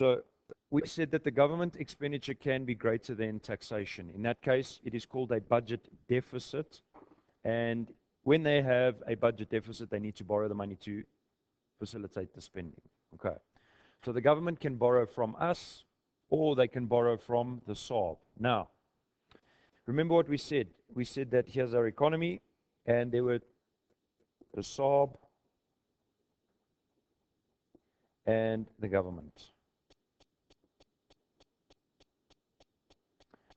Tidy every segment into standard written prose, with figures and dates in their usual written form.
So we said that the government expenditure can be greater than taxation. In that case, it is called a budget deficit. And when they have a budget deficit, they need to borrow the money to facilitate the spending. Okay. So the government can borrow from us, or they can borrow from the SARB. Now, remember what we said. We said that here's our economy, and there were the SARB and the government.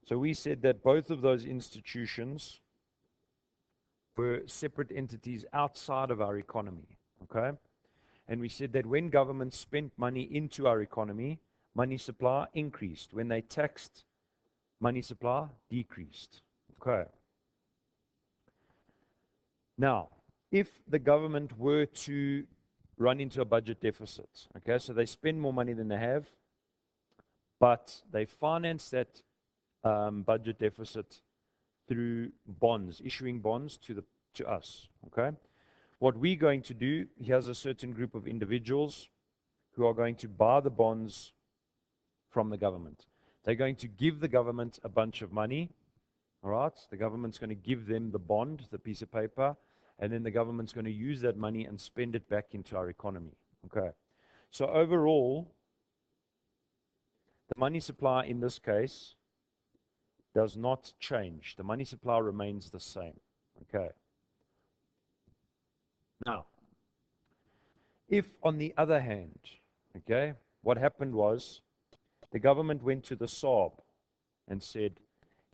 So we said that both of those institutions were separate entities outside of our economy, okay? And we said that when governments spent money into our economy, money supply increased. When they taxed, money supply decreased, okay? Now, if the government were to run into a budget deficit, okay, so they spend more money than they have, but they finance that budget deficit through bonds, issuing bonds to us, okay? What we're going to do, here's a certain group of individuals who are going to buy the bonds from the government. They're going to give the government a bunch of money, all right? The government's going to give them the bond, the piece of paper, and then the government's going to use that money and spend it back into our economy, okay? So overall, the money supply in this case does not change. The money supply remains the same, okay? Now, if on the other hand, okay, what happened was the government went to the SARB and said,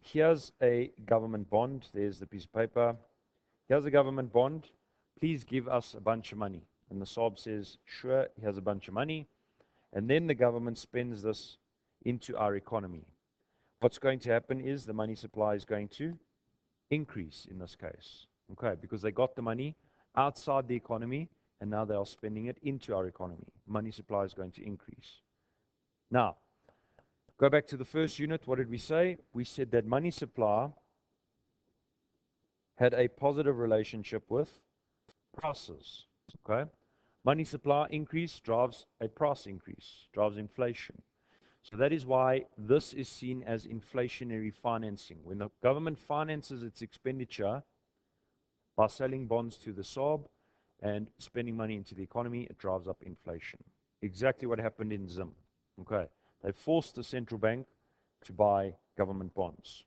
here's a government bond, there's the piece of paper, here's a government bond, please give us a bunch of money. And the SARB says, sure, here's a bunch of money. And then the government spends this into our economy. What's going to happen is the money supply is going to increase in this case, okay, because they got the money outside the economy and now they are spending it into our economy. Money supply is going to increase. Now, go back to the first unit. What did we say? We said that money supply had a positive relationship with prices, okay? Money supply increase drives a price increase, drives inflation. So that is why this is seen as inflationary financing. When the government finances its expenditure by selling bonds to the SARB and spending money into the economy, it drives up inflation. Exactly what happened in Zim. Okay, they forced the central bank to buy government bonds.